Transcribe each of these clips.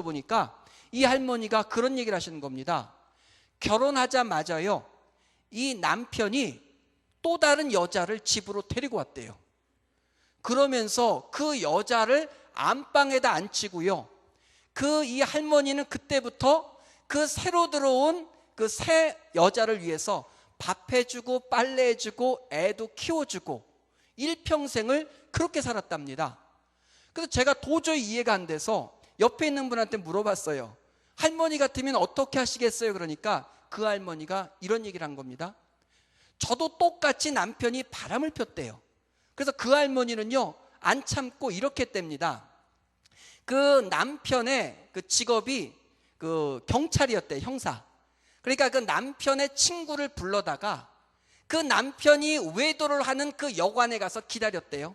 여쭤보니까 이 할머니가 그런 얘기를 하시는 겁니다. 결혼하자마자요, 이 남편이 또 다른 여자를 집으로 데리고 왔대요. 그러면서 그 여자를 안방에다 앉히고요, 이 할머니는 그때부터 그 새로 들어온 그 새 여자를 위해서 밥해주고 빨래해주고 애도 키워주고 일평생을 그렇게 살았답니다. 그래서 제가 도저히 이해가 안 돼서 옆에 있는 분한테 물어봤어요. 할머니 같으면 어떻게 하시겠어요? 그러니까 그 할머니가 이런 얘기를 한 겁니다. 저도 똑같이 남편이 바람을 폈대요. 그래서 그 할머니는요, 안 참고 이렇게 했답니다. 그 남편의 그 직업이 그 경찰이었대요. 형사. 그러니까 그 남편의 친구를 불러다가 그 남편이 외도를 하는 그 여관에 가서 기다렸대요.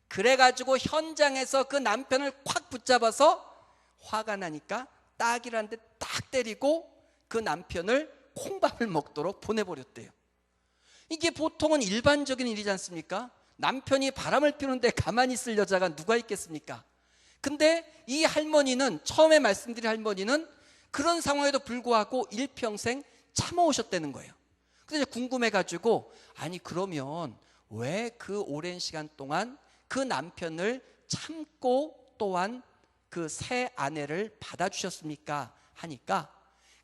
그래가지고 현장에서 그 남편을 콱 붙잡아서 화가 나니까 딱이라는 데 딱 때리고 그 남편을 콩밥을 먹도록 보내버렸대요. 이게 보통은 일반적인 일이지 않습니까? 남편이 바람을 피우는데 가만히 있을 여자가 누가 있겠습니까? 근데 이 할머니는, 처음에 말씀드린 할머니는 그런 상황에도 불구하고 일평생 참아오셨다는 거예요. 그래서 궁금해가지고, 아니 그러면 왜 그 오랜 시간 동안 그 남편을 참고 또한 그 새 아내를 받아주셨습니까? 하니까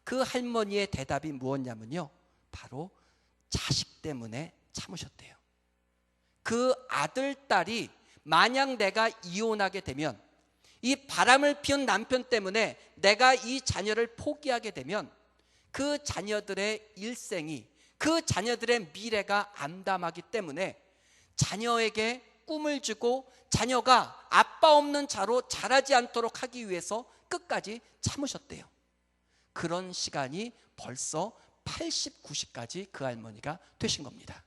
그 할머니의 대답이 무엇냐면요, 바로 자식 때문에 참으셨대요. 그 아들, 딸이 만약 내가 이혼하게 되면, 이 바람을 피운 남편 때문에 내가 이 자녀를 포기하게 되면 그 자녀들의 일생이, 그 자녀들의 미래가 암담하기 때문에 자녀에게 꿈을 주고 자녀가 아빠 없는 자로 자라지 않도록 하기 위해서 끝까지 참으셨대요. 그런 시간이 벌써 80, 90까지 그 할머니가 되신 겁니다.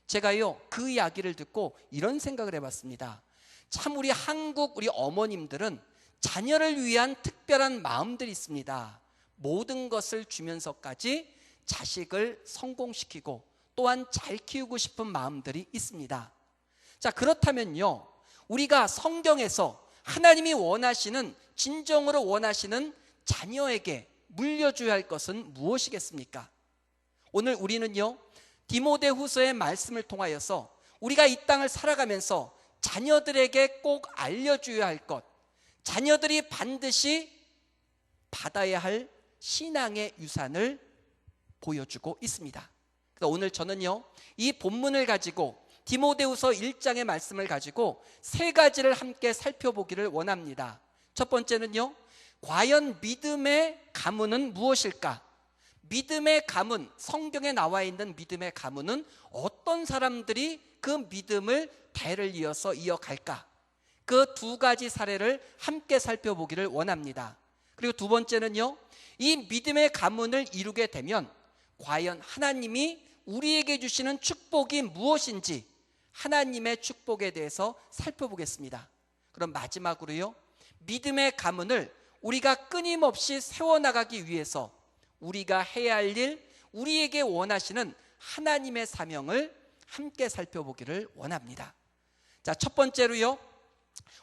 제가요, 그 이야기를 듣고 이런 생각을 해봤습니다. 참 우리 한국 우리 어머님들은 자녀를 위한 특별한 마음들이 있습니다. 모든 것을 주면서까지 자식을 성공시키고 또한 잘 키우고 싶은 마음들이 있습니다. 자, 그렇다면요, 우리가 성경에서 하나님이 원하시는, 진정으로 원하시는 자녀에게 물려줘야 할 것은 무엇이겠습니까? 오늘 우리는요, 디모데후서의 말씀을 통하여서 우리가 이 땅을 살아가면서 자녀들에게 꼭 알려줘야 할 것, 자녀들이 반드시 받아야 할 신앙의 유산을 보여주고 있습니다. 그래서 오늘 저는요, 이 본문을 가지고, 디모데후서 1장의 말씀을 가지고 세 가지를 함께 살펴보기를 원합니다. 첫 번째는요, 과연 믿음의 가문은 무엇일까? 믿음의 가문, 성경에 나와 있는 믿음의 가문은 어떤 사람들이 그 믿음을 대를 이어서 이어갈까? 그 두 가지 사례를 함께 살펴보기를 원합니다. 그리고 두 번째는요, 이 믿음의 가문을 이루게 되면 과연 하나님이 우리에게 주시는 축복이 무엇인지, 하나님의 축복에 대해서 살펴보겠습니다. 그럼 마지막으로요, 믿음의 가문을 우리가 끊임없이 세워나가기 위해서 우리가 해야 할 일, 우리에게 원하시는 하나님의 사명을 함께 살펴보기를 원합니다. 자, 첫 번째로요,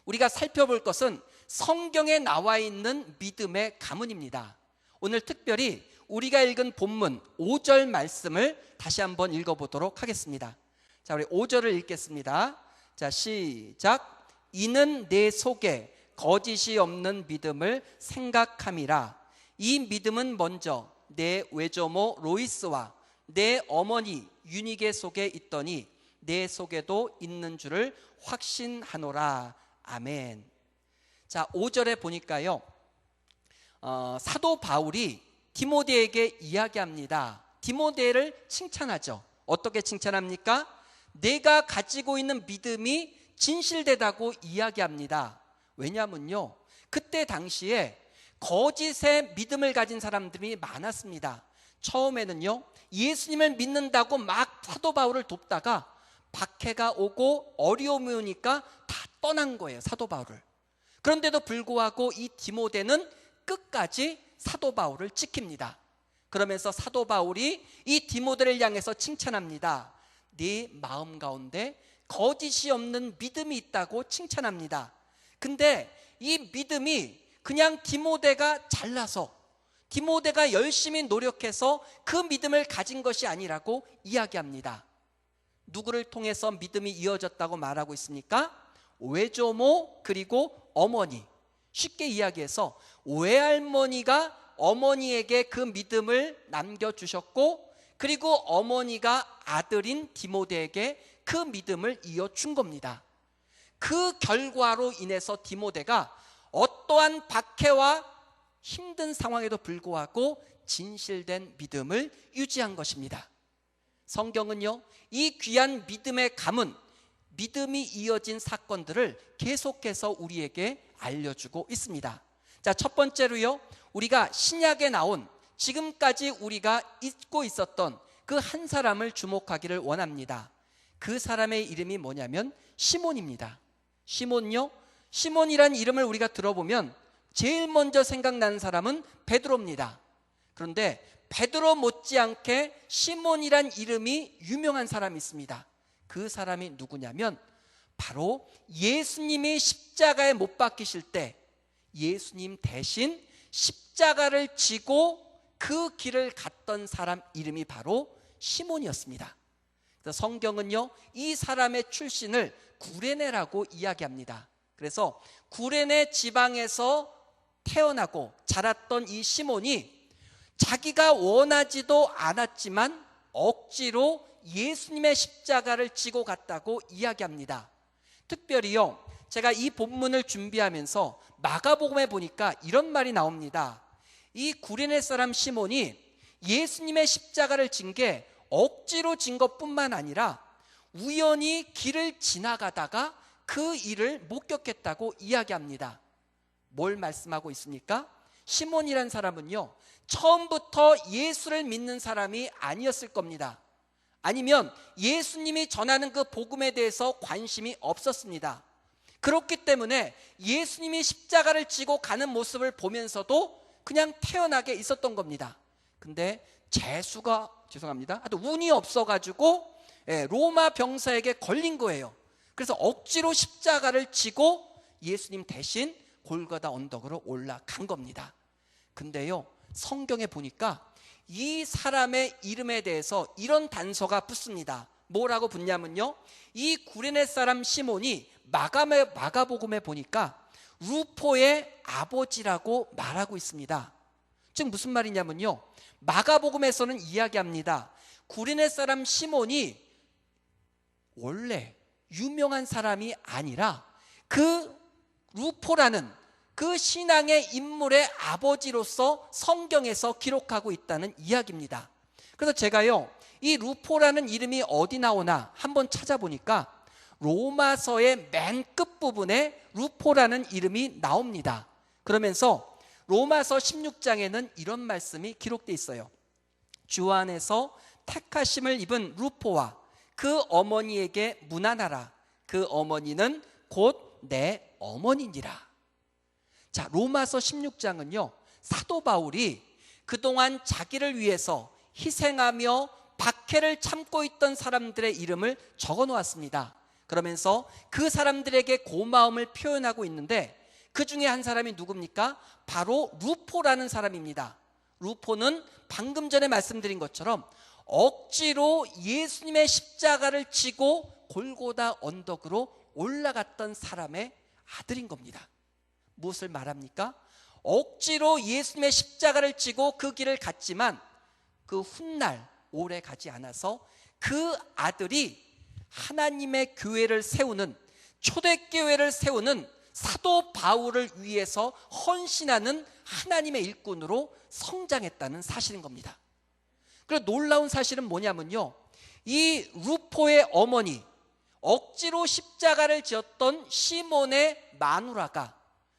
우리가 살펴볼 것은 성경에 나와 있는 믿음의 가문입니다. 오늘 특별히 우리가 읽은 본문 5절 말씀을 다시 한번 읽어보도록 하겠습니다. 자, 우리 5절을 읽겠습니다. 자, 시작. 이는 내 속에 거짓이 없는 믿음을 생각함이라. 이 믿음은 먼저 내 외조모 로이스와 내 어머니 유니게 속에 있더니 내 속에도 있는 줄을 확신하노라. 아멘. 자, 5절에 보니까요, 사도 바울이 디모데에게 이야기합니다. 디모데를 칭찬하죠. 어떻게 칭찬합니까? 내가 가지고 있는 믿음이 진실되다고 이야기합니다. 왜냐면요, 그때 당시에 거짓의 믿음을 가진 사람들이 많았습니다. 처음에는요, 예수님을 믿는다고 막 사도 바울을 돕다가 박해가 오고 어려움이 오니까 다 떠난 거예요, 사도 바울을. 그런데도 불구하고 이 디모데는 끝까지 사도 바울을 지킵니다. 그러면서 사도 바울이 이 디모데를 향해서 칭찬합니다. 네 마음 가운데 거짓이 없는 믿음이 있다고 칭찬합니다. 근데 이 믿음이 그냥 디모데가 잘나서 디모데가 열심히 노력해서 그 믿음을 가진 것이 아니라고 이야기합니다. 누구를 통해서 믿음이 이어졌다고 말하고 있습니까? 외조모 그리고 어머니. 쉽게 이야기해서 외할머니가 어머니에게 그 믿음을 남겨주셨고, 그리고 어머니가 아들인 디모데에게 그 믿음을 이어준 겁니다. 그 결과로 인해서 디모데가 어떠한 박해와 힘든 상황에도 불구하고 진실된 믿음을 유지한 것입니다. 성경은요, 이 귀한 믿음의 가문, 믿음이 이어진 사건들을 계속해서 우리에게 알려주고 있습니다. 자, 첫 번째로요, 우리가 신약에 나온 지금까지 우리가 잊고 있었던 그 한 사람을 주목하기를 원합니다. 그 사람의 이름이 뭐냐면 시몬입니다. 시몬요, 시몬이란 이름을 우리가 들어보면 제일 먼저 생각나는 사람은 베드로입니다. 그런데 베드로 못지않게 시몬이란 이름이 유명한 사람이 있습니다. 그 사람이 누구냐면 바로 예수님이 십자가에 못 박히실 때 예수님 대신 십자가를 지고 그 길을 갔던 사람 이름이 바로 시몬이었습니다. 그래서 성경은요, 이 사람의 출신을 구레네라고 이야기합니다. 그래서 구레네 지방에서 태어나고 자랐던 이 시몬이 자기가 원하지도 않았지만 억지로 예수님의 십자가를 지고 갔다고 이야기합니다. 특별히요, 제가 이 본문을 준비하면서 마가복음에 보니까 이런 말이 나옵니다. 이 구레네 사람 시몬이 예수님의 십자가를 진 게 억지로 진 것뿐만 아니라 우연히 길을 지나가다가 그 일을 목격했다고 이야기합니다. 뭘 말씀하고 있습니까? 시몬이란 사람은요, 처음부터 예수를 믿는 사람이 아니었을 겁니다. 아니면 예수님이 전하는 그 복음에 대해서 관심이 없었습니다. 그렇기 때문에 예수님이 십자가를 지고 가는 모습을 보면서도 그냥 태연하게 있었던 겁니다. 근데 죄송합니다. 하여튼 운이 없어가지고 로마 병사에게 걸린 거예요. 그래서 억지로 십자가를 지고 예수님 대신 골고다 언덕으로 올라간 겁니다. 근데요, 성경에 보니까 이 사람의 이름에 대해서 이런 단서가 붙습니다. 뭐라고 붙냐면요, 이 구레네 사람 시몬이 마가복음에 보니까 루포의 아버지라고 말하고 있습니다. 즉 무슨 말이냐면요, 마가복음에서는 이야기합니다. 구레네 사람 시몬이 원래 유명한 사람이 아니라 그 루포라는 그 신앙의 인물의 아버지로서 성경에서 기록하고 있다는 이야기입니다. 그래서 제가요, 이 루포라는 이름이 어디 나오나 한번 찾아보니까 로마서의 맨 끝부분에 루포라는 이름이 나옵니다. 그러면서 로마서 16장에는 이런 말씀이 기록되어 있어요. 주 안에서 택하심을 입은 루포와 그 어머니에게 문안하라. 그 어머니는 곧 내 어머니니라. 자, 로마서 16장은요, 사도 바울이 그동안 자기를 위해서 희생하며 박해를 참고 있던 사람들의 이름을 적어 놓았습니다. 그러면서 그 사람들에게 고마움을 표현하고 있는데 그 중에 한 사람이 누굽니까? 바로 루포라는 사람입니다. 루포는 방금 전에 말씀드린 것처럼 억지로 예수님의 십자가를 지고 골고다 언덕으로 올라갔던 사람의 아들인 겁니다. 무엇을 말합니까? 억지로 예수님의 십자가를 지고 그 길을 갔지만 그 훗날 오래 가지 않아서 그 아들이 하나님의 교회를 세우는, 초대교회를 세우는 사도 바울을 위해서 헌신하는 하나님의 일꾼으로 성장했다는 사실인 겁니다. 그리고 놀라운 사실은 뭐냐면요, 이 루포의 어머니, 억지로 십자가를 지었던 시몬의 마누라가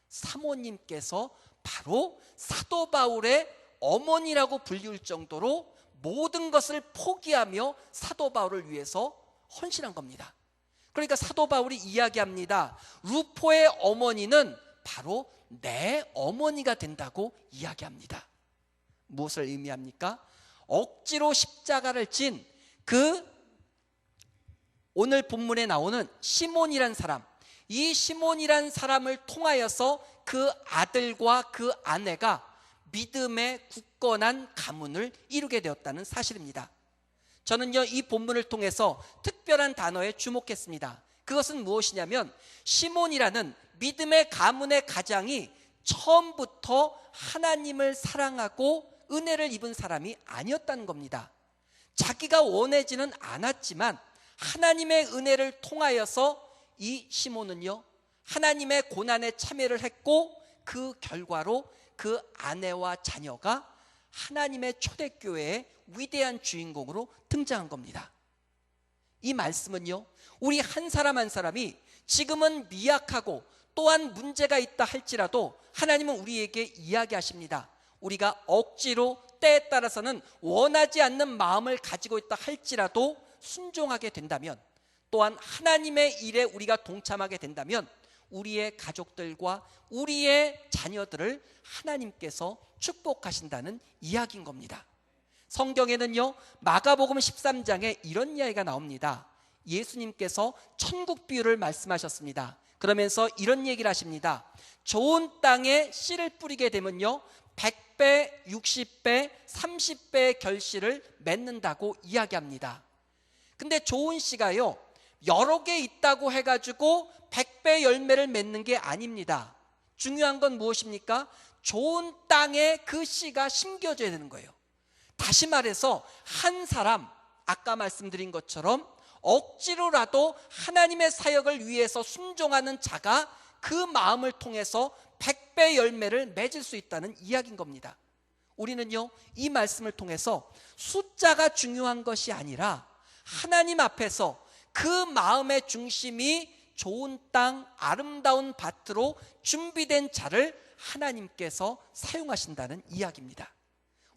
사모님께서 바로 사도 바울의 어머니라고 불릴 정도로 모든 것을 포기하며 사도 바울을 위해서 헌신한 겁니다. 그러니까 사도 바울이 이야기합니다. 루포의 어머니는 바로 내 어머니가 된다고 이야기합니다. 무엇을 의미합니까? 억지로 십자가를 진 그 오늘 본문에 나오는 시몬이란 사람, 이 시몬이란 사람을 통하여서 그 아들과 그 아내가 믿음의 굳건한 가문을 이루게 되었다는 사실입니다. 저는요, 이 본문을 통해서 특별한 단어에 주목했습니다. 그것은 무엇이냐면 시몬이라는 믿음의 가문의 가장이 처음부터 하나님을 사랑하고 은혜를 입은 사람이 아니었다는 겁니다. 자기가 원하지는 않았지만 하나님의 은혜를 통하여서 이 시몬은요, 하나님의 고난에 참여를 했고 그 결과로 그 아내와 자녀가 하나님의 초대교회의 위대한 주인공으로 등장한 겁니다. 이 말씀은요, 우리 한 사람 한 사람이 지금은 미약하고 또한 문제가 있다 할지라도 하나님은 우리에게 이야기하십니다. 우리가 억지로 때에 따라서는 원하지 않는 마음을 가지고 있다 할지라도 순종하게 된다면, 또한 하나님의 일에 우리가 동참하게 된다면 우리의 가족들과 우리의 자녀들을 하나님께서 축복하신다는 이야기인 겁니다. 성경에는요, 마가복음 13장에 이런 이야기가 나옵니다. 예수님께서 천국 비유를 말씀하셨습니다. 그러면서 이런 얘기를 하십니다. 좋은 땅에 씨를 뿌리게 되면요, 100배, 60배, 30배의 결실을 맺는다고 이야기합니다. 근데 좋은 씨가요, 여러 개 있다고 해가지고 100배 열매를 맺는 게 아닙니다. 중요한 건 무엇입니까? 좋은 땅에 그 씨가 심겨져야 되는 거예요. 다시 말해서 한 사람, 아까 말씀드린 것처럼 억지로라도 하나님의 사역을 위해서 순종하는 자가 그 마음을 통해서 100배 열매를 맺을 수 있다는 이야기인 겁니다. 우리는요, 이 말씀을 통해서 숫자가 중요한 것이 아니라 하나님 앞에서 그 마음의 중심이 좋은 땅, 아름다운 밭으로 준비된 자를 하나님께서 사용하신다는 이야기입니다.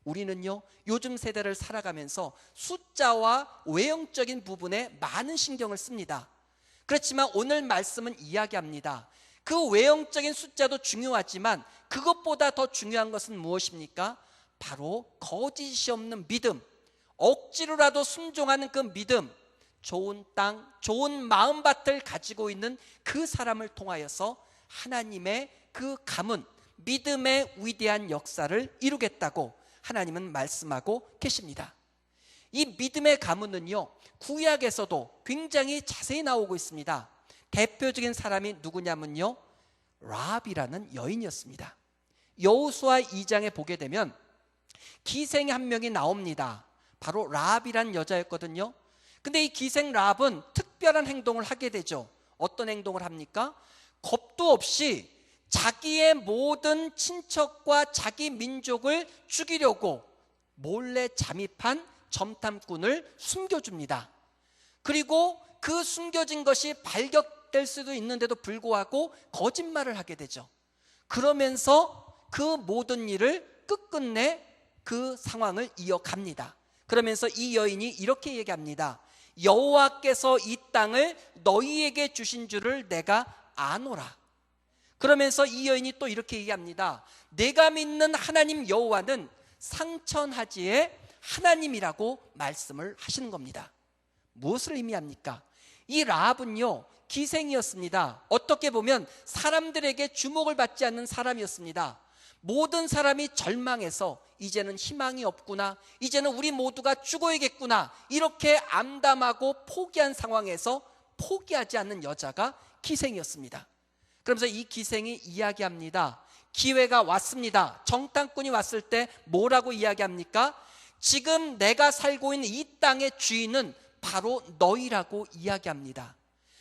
우리는요, 요즘 세대를 살아가면서 숫자와 외형적인 부분에 많은 신경을 씁니다. 그렇지만 오늘 말씀은 이야기합니다. 그 외형적인 숫자도 중요하지만 그것보다 더 중요한 것은 무엇입니까? 바로 거짓이 없는 믿음, 억지로라도 순종하는 그 믿음, 좋은 땅, 좋은 마음밭을 가지고 있는 그 사람을 통하여서 하나님의 그 가문, 믿음의 위대한 역사를 이루겠다고 하나님은 말씀하고 계십니다. 이 믿음의 가문은요, 구약에서도 굉장히 자세히 나오고 있습니다. 대표적인 사람이 누구냐면요, 라합이라는 여인이었습니다. 여호수아 2장에 보게 되면 기생 한 명이 나옵니다. 바로 라합이라는 여자였거든요. 근데 이 기생 라합은 특별한 행동을 하게 되죠. 어떤 행동을 합니까? 겁도 없이 자기의 모든 친척과 자기 민족을 죽이려고 몰래 잠입한 점탐꾼을 숨겨줍니다. 그리고 그 숨겨진 것이 발견될 수도 있는데도 불구하고 거짓말을 하게 되죠. 그러면서 그 모든 일을 끝끝내 그 상황을 이어갑니다. 그러면서 이 여인이 이렇게 얘기합니다. 여호와께서 이 땅을 너희에게 주신 줄을 내가 아노라. 그러면서 이 여인이 또 이렇게 얘기합니다. 내가 믿는 하나님 여호와는 상천하지의 하나님이라고 말씀을 하시는 겁니다. 무엇을 의미합니까? 이 라합은요, 기생이었습니다. 어떻게 보면 사람들에게 주목을 받지 않는 사람이었습니다. 모든 사람이 절망해서 이제는 희망이 없구나, 이제는 우리 모두가 죽어야겠구나, 이렇게 암담하고 포기한 상황에서 포기하지 않는 여자가 기생이었습니다. 그러면서 이 기생이 이야기합니다. 기회가 왔습니다. 정탐꾼이 왔을 때 뭐라고 이야기합니까? 지금 내가 살고 있는 이 땅의 주인은 바로 너희라고 이야기합니다.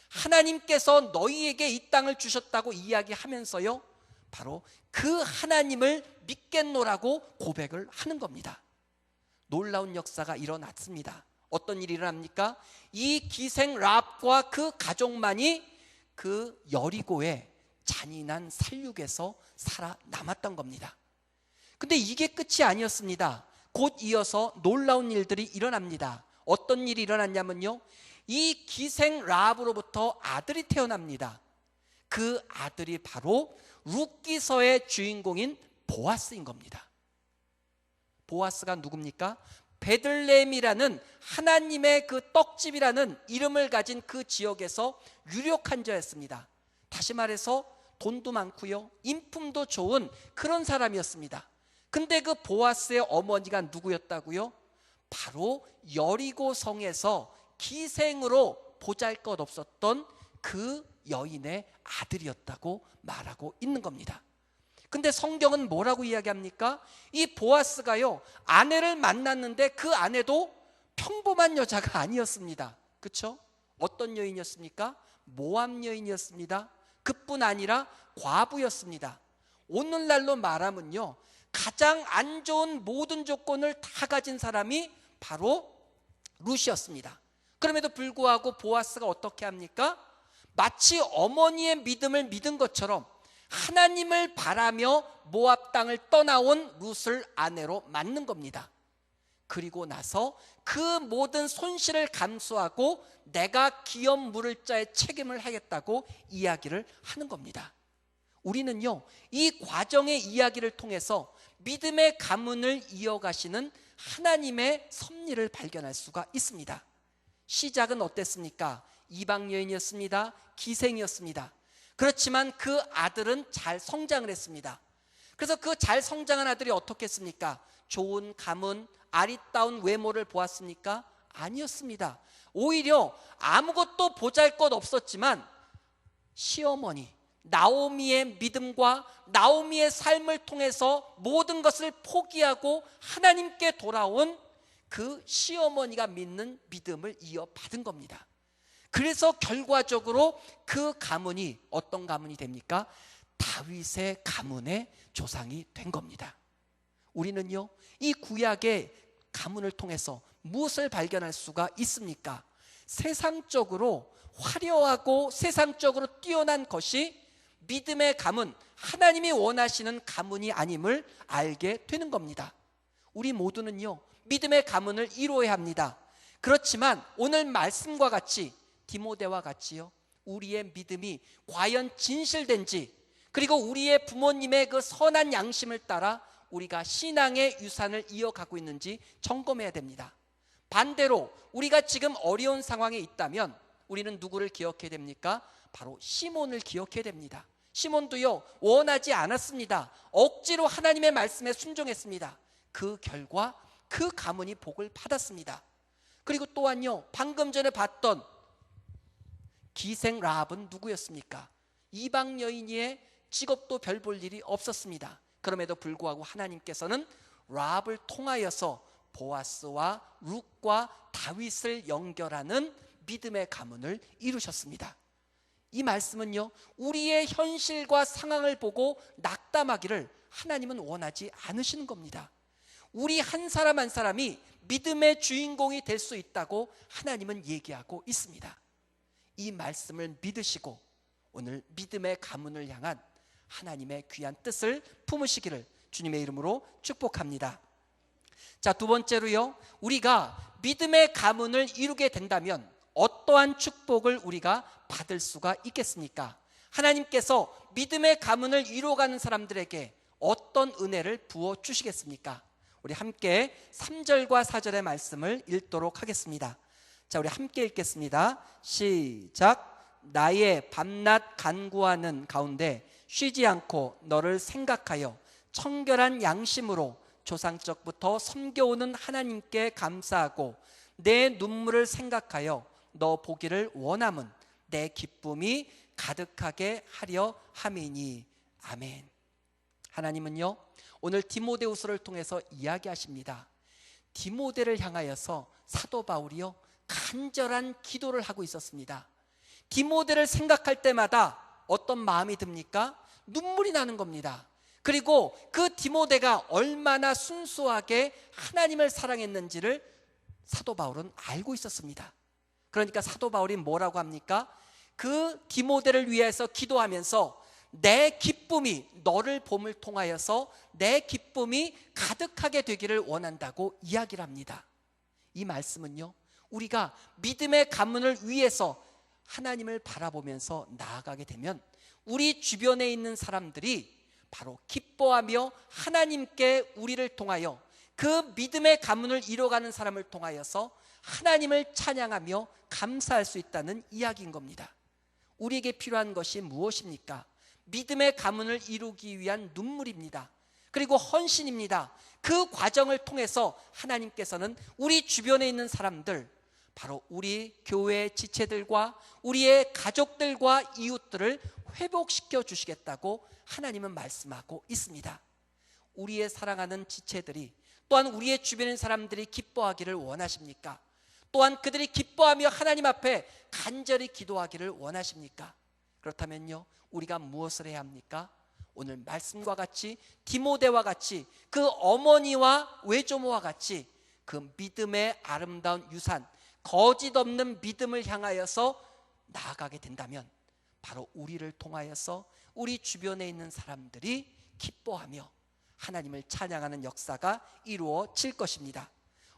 하나님께서 너희에게 이 땅을 주셨다고 이야기하면서요, 바로 그 하나님을 믿겠노라고 고백을 하는 겁니다. 놀라운 역사가 일어났습니다. 어떤 일이 일어납니까? 이 기생 라합과 그 가족만이 그 여리고의 잔인한 살육에서 살아남았던 겁니다. 근데 이게 끝이 아니었습니다. 곧 이어서 놀라운 일들이 일어납니다. 어떤 일이 일어났냐면요, 이 기생 라합으로부터 아들이 태어납니다. 그 아들이 바로 룻기서의 주인공인 보아스인 겁니다. 보아스가 누굽니까? 베들레헴이라는 하나님의 그 떡집이라는 이름을 가진 그 지역에서 유력한 자였습니다. 다시 말해서 돈도 많고요, 인품도 좋은 그런 사람이었습니다. 근데 그 보아스의 어머니가 누구였다고요? 바로 여리고 성에서 기생으로 보잘것없었던 그 여인의 아들이었다고 말하고 있는 겁니다. 근데 성경은 뭐라고 이야기합니까? 이 보아스가요, 아내를 만났는데 그 아내도 평범한 여자가 아니었습니다. 그렇죠? 어떤 여인이었습니까? 모압 여인이었습니다. 그뿐 아니라 과부였습니다. 오늘날로 말하면요, 가장 안 좋은 모든 조건을 다 가진 사람이 바로 룻이었습니다. 그럼에도 불구하고 보아스가 어떻게 합니까? 마치 어머니의 믿음을 믿은 것처럼 하나님을 바라며 모압 땅을 떠나온 룻을 아내로 맞는 겁니다. 그리고 나서 그 모든 손실을 감수하고 내가 기업 물을 자의 책임을 하겠다고 이야기를 하는 겁니다. 우리는요, 이 과정의 이야기를 통해서 믿음의 가문을 이어가시는 하나님의 섭리를 발견할 수가 있습니다. 시작은 어땠습니까? 이방 여인이었습니다. 기생이었습니다. 그렇지만 그 아들은 잘 성장을 했습니다. 그래서 그 잘 성장한 아들이 어떻게 했습니까? 좋은 가문, 아리따운 외모를 보았습니까? 아니었습니다. 오히려 아무것도 보잘것 없었지만 시어머니 나오미의 믿음과 나오미의 삶을 통해서 모든 것을 포기하고 하나님께 돌아온 그 시어머니가 믿는 믿음을 이어받은 겁니다. 그래서 결과적으로 그 가문이 어떤 가문이 됩니까? 다윗의 가문의 조상이 된 겁니다. 우리는요, 이 구약의 가문을 통해서 무엇을 발견할 수가 있습니까? 세상적으로 화려하고 세상적으로 뛰어난 것이 믿음의 가문, 하나님이 원하시는 가문이 아님을 알게 되는 겁니다. 우리 모두는요, 믿음의 가문을 이루어야 합니다. 그렇지만 오늘 말씀과 같이 디모데와 같이요, 우리의 믿음이 과연 진실된지, 그리고 우리의 부모님의 그 선한 양심을 따라 우리가 신앙의 유산을 이어가고 있는지 점검해야 됩니다. 반대로 우리가 지금 어려운 상황에 있다면 우리는 누구를 기억해야 됩니까? 바로 시몬을 기억해야 됩니다. 시몬도요, 원하지 않았습니다. 억지로 하나님의 말씀에 순종했습니다. 그 결과 그 가문이 복을 받았습니다. 그리고 또한요, 방금 전에 봤던 기생 라합은 누구였습니까? 이방 여인의 직업도 별 볼 일이 없었습니다. 그럼에도 불구하고 하나님께서는 라합을 통하여서 보아스와 룻과 다윗을 연결하는 믿음의 가문을 이루셨습니다. 이 말씀은요, 우리의 현실과 상황을 보고 낙담하기를 하나님은 원하지 않으시는 겁니다. 우리 한 사람 한 사람이 믿음의 주인공이 될 수 있다고 하나님은 얘기하고 있습니다. 이 말씀을 믿으시고 오늘 믿음의 가문을 향한 하나님의 귀한 뜻을 품으시기를 주님의 이름으로 축복합니다. 자, 두 번째로요, 우리가 믿음의 가문을 이루게 된다면 어떠한 축복을 우리가 받을 수가 있겠습니까? 하나님께서 믿음의 가문을 이루어가는 사람들에게 어떤 은혜를 부어 주시겠습니까? 우리 함께 3절과 4절의 말씀을 읽도록 하겠습니다. 자, 우리 함께 읽겠습니다. 시작. 나의 밤낮 간구하는 가운데 쉬지 않고 너를 생각하여 청결한 양심으로 조상적부터 섬겨오는 하나님께 감사하고 내 눈물을 생각하여 너 보기를 원함은 내 기쁨이 가득하게 하려 함이니. 아멘. 하나님은요, 오늘 디모데후서를 통해서 이야기하십니다. 디모데를 향하여서 사도 바울이요, 간절한 기도를 하고 있었습니다. 디모데를 생각할 때마다 어떤 마음이 듭니까? 눈물이 나는 겁니다. 그리고 그 디모데가 얼마나 순수하게 하나님을 사랑했는지를 사도 바울은 알고 있었습니다. 그러니까 사도 바울이 뭐라고 합니까? 그 디모데를 위해서 기도하면서 내 기쁨이 너를 봄을 통하여서 내 기쁨이 가득하게 되기를 원한다고 이야기를 합니다. 이 말씀은요, 우리가 믿음의 가문을 위해서 하나님을 바라보면서 나아가게 되면 우리 주변에 있는 사람들이 바로 기뻐하며 하나님께 우리를 통하여 그 믿음의 가문을 이뤄가는 사람을 통하여서 하나님을 찬양하며 감사할 수 있다는 이야기인 겁니다. 우리에게 필요한 것이 무엇입니까? 믿음의 가문을 이루기 위한 눈물입니다. 그리고 헌신입니다. 그 과정을 통해서 하나님께서는 우리 주변에 있는 사람들, 바로 우리 교회 지체들과 우리의 가족들과 이웃들을 회복시켜 주시겠다고 하나님은 말씀하고 있습니다. 우리의 사랑하는 지체들이, 또한 우리의 주변의 사람들이 기뻐하기를 원하십니까? 또한 그들이 기뻐하며 하나님 앞에 간절히 기도하기를 원하십니까? 그렇다면요, 우리가 무엇을 해야 합니까? 오늘 말씀과 같이, 디모데와 같이, 그 어머니와 외조모와 같이 그 믿음의 아름다운 유산, 거짓 없는 믿음을 향하여서 나아가게 된다면 바로 우리를 통하여서 우리 주변에 있는 사람들이 기뻐하며 하나님을 찬양하는 역사가 이루어질 것입니다.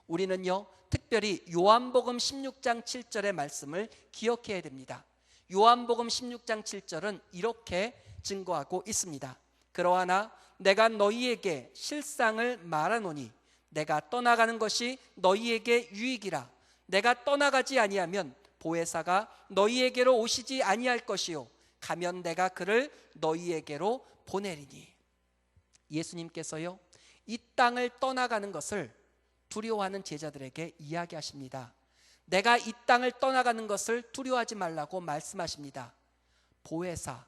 우리는요, 특별히 요한복음 16장 7절의 말씀을 기억해야 됩니다. 요한복음 16장 7절은 이렇게 증거하고 있습니다. 그러하나 내가 너희에게 실상을 말하노니 내가 떠나가는 것이 너희에게 유익이라. 내가 떠나가지 아니하면 보혜사가 너희에게로 오시지 아니할 것이요 가면 내가 그를 너희에게로 보내리니. 예수님께서요, 이 땅을 떠나가는 것을 두려워하는 제자들에게 이야기하십니다. 내가 이 땅을 떠나가는 것을 두려워하지 말라고 말씀하십니다. 보혜사,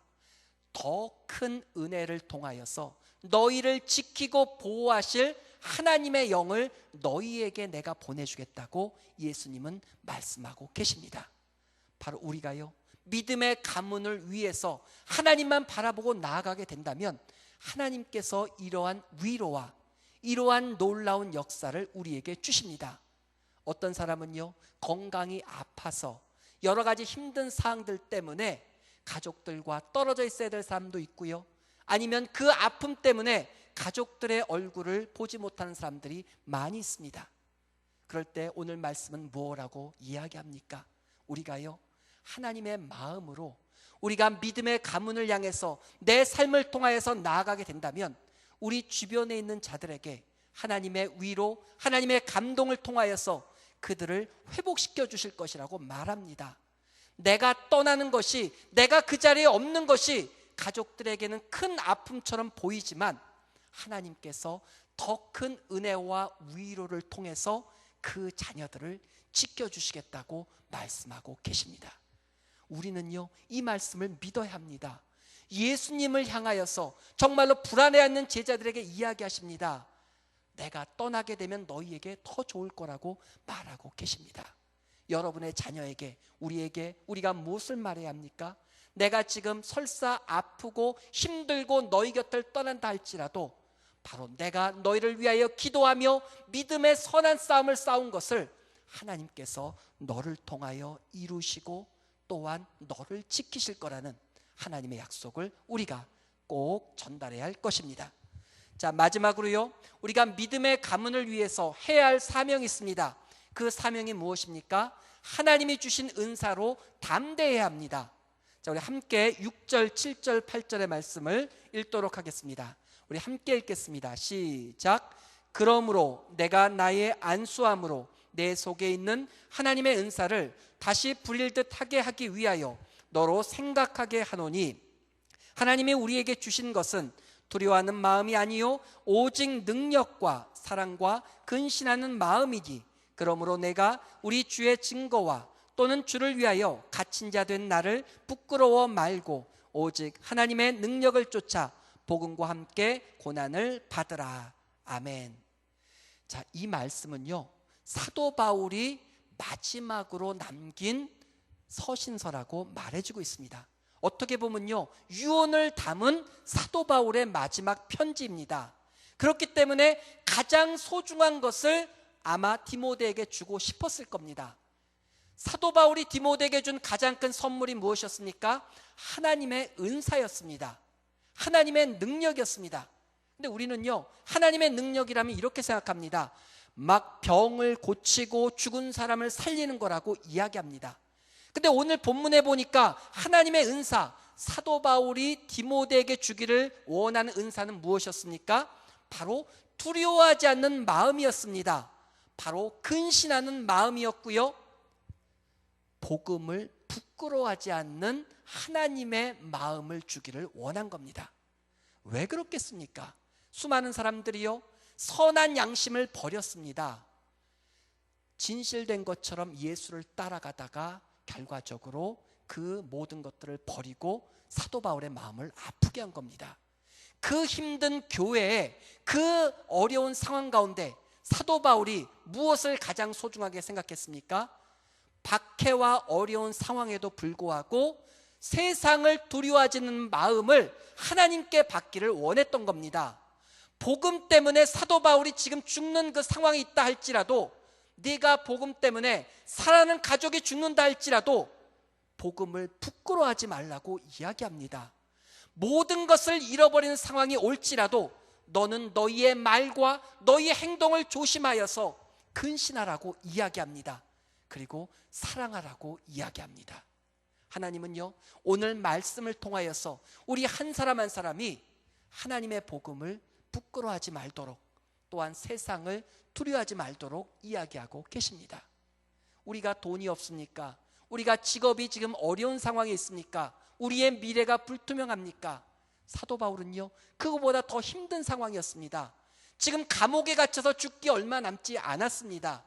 더 큰 은혜를 통하여서 너희를 지키고 보호하실 하나님의 영을 너희에게 내가 보내주겠다고 예수님은 말씀하고 계십니다. 바로 우리가요, 믿음의 가문을 위해서 하나님만 바라보고 나아가게 된다면 하나님께서 이러한 위로와 이러한 놀라운 역사를 우리에게 주십니다. 어떤 사람은요, 건강이 아파서 여러 가지 힘든 사항들 때문에 가족들과 떨어져 있어야 될 사람도 있고요, 아니면 그 아픔 때문에 가족들의 얼굴을 보지 못하는 사람들이 많이 있습니다. 그럴 때 오늘 말씀은 뭐라고 이야기합니까? 우리가요, 하나님의 마음으로 우리가 믿음의 가문을 향해서 내 삶을 통하여서 나아가게 된다면 우리 주변에 있는 자들에게 하나님의 위로, 하나님의 감동을 통하여서 그들을 회복시켜 주실 것이라고 말합니다. 내가 떠나는 것이, 내가 그 자리에 없는 것이 가족들에게는 큰 아픔처럼 보이지만 하나님께서 더 큰 은혜와 위로를 통해서 그 자녀들을 지켜주시겠다고 말씀하고 계십니다. 우리는요, 이 말씀을 믿어야 합니다. 예수님을 향하여서 정말로 불안해하는 제자들에게 이야기하십니다. 내가 떠나게 되면 너희에게 더 좋을 거라고 말하고 계십니다. 여러분의 자녀에게, 우리에게 우리가 무엇을 말해야 합니까? 내가 지금 설사 아프고 힘들고 너희 곁을 떠난다 할지라도 바로 내가 너희를 위하여 기도하며 믿음의 선한 싸움을 싸운 것을 하나님께서 너를 통하여 이루시고 또한 너를 지키실 거라는 하나님의 약속을 우리가 꼭 전달해야 할 것입니다. 자, 마지막으로요, 우리가 믿음의 가문을 위해서 해야 할 사명이 있습니다. 그 사명이 무엇입니까? 하나님이 주신 은사로 담대해야 합니다. 자, 우리 함께 6절, 7절, 8절의 말씀을 읽도록 하겠습니다. 우리 함께 읽겠습니다. 시작. 그러므로 내가 나의 안수함으로 내 속에 있는 하나님의 은사를 다시 부릴 듯하게 하기 위하여 너로 생각하게 하노니, 하나님이 우리에게 주신 것은 두려워하는 마음이 아니요 오직 능력과 사랑과 근신하는 마음이니, 그러므로 내가 우리 주의 증거와 또는 주를 위하여 갇힌 자 된 나를 부끄러워 말고 오직 하나님의 능력을 쫓아 복음과 함께 고난을 받으라. 아멘. 자, 이 말씀은요, 사도 바울이 마지막으로 남긴 서신서라고 말해주고 있습니다. 어떻게 보면요, 유언을 담은 사도 바울의 마지막 편지입니다. 그렇기 때문에 가장 소중한 것을 아마 디모데에게 주고 싶었을 겁니다. 사도 바울이 디모데에게 준 가장 큰 선물이 무엇이었습니까? 하나님의 은사였습니다. 하나님의 능력이었습니다. 근데 우리는요, 하나님의 능력이라면 이렇게 생각합니다. 막 병을 고치고 죽은 사람을 살리는 거라고 이야기합니다. 근데 오늘 본문에 보니까 하나님의 은사, 사도 바울이 디모데에게 주기를 원하는 은사는 무엇이었습니까? 바로 두려워하지 않는 마음이었습니다. 바로 근신하는 마음이었고요, 복음을 부끄러워하지 않는 하나님의 마음을 주기를 원한 겁니다. 왜 그렇겠습니까? 수많은 사람들이요, 선한 양심을 버렸습니다. 진실된 것처럼 예수를 따라가다가 결과적으로 그 모든 것들을 버리고 사도 바울의 마음을 아프게 한 겁니다. 그 힘든 교회에, 그 어려운 상황 가운데 사도 바울이 무엇을 가장 소중하게 생각했습니까? 박해와 어려운 상황에도 불구하고 세상을 두려워하지는 마음을 하나님께 받기를 원했던 겁니다. 복음 때문에 사도 바울이 지금 죽는 그 상황이 있다 할지라도, 네가 복음 때문에 사랑하는 가족이 죽는다 할지라도 복음을 부끄러워하지 말라고 이야기합니다. 모든 것을 잃어버리는 상황이 올지라도 너는 너희의 말과 너희의 행동을 조심하여서 근신하라고 이야기합니다. 그리고 사랑하라고 이야기합니다. 하나님은요, 오늘 말씀을 통하여서 우리 한 사람 한 사람이 하나님의 복음을 부끄러워하지 말도록, 또한 세상을 두려워하지 말도록 이야기하고 계십니다. 우리가 돈이 없습니까? 우리가 직업이 지금 어려운 상황에 있습니까? 우리의 미래가 불투명합니까? 사도 바울은요, 그거보다 더 힘든 상황이었습니다. 지금 감옥에 갇혀서 죽기 얼마 남지 않았습니다.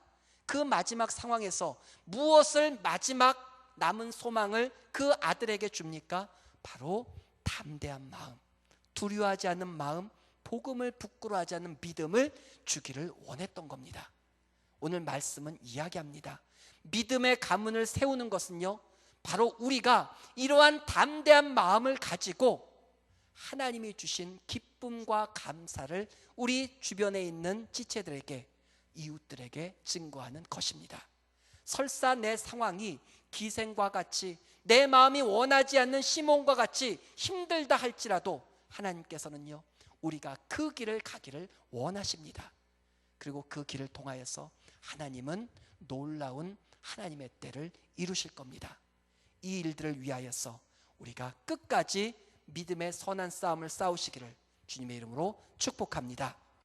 그 마지막 상황에서 무엇을 마지막 남은 소망을 그 아들에게 줍니까? 바로 담대한 마음, 두려워하지 않는 마음, 복음을 부끄러워하지 않는 믿음을 주기를 원했던 겁니다. 오늘 말씀은 이야기합니다. 믿음의 가문을 세우는 것은요, 바로 우리가 이러한 담대한 마음을 가지고 하나님이 주신 기쁨과 감사를 우리 주변에 있는 지체들에게, 이웃들에게 증거하는 것입니다. 설사 내 상황이 기생과 같이, 내 마음이 원하지 않는 시몬과 같이 힘들다 할지라도 하나님께서는요, 우리가 그 길을 가기를 원하십니다. 그리고 그 길을 통하여서 하나님은 놀라운 하나님의 때를 이루실 겁니다. 이 일들을 위하여서 우리가 끝까지 믿음의 선한 싸움을 싸우시기를 주님의 이름으로 축복합니다.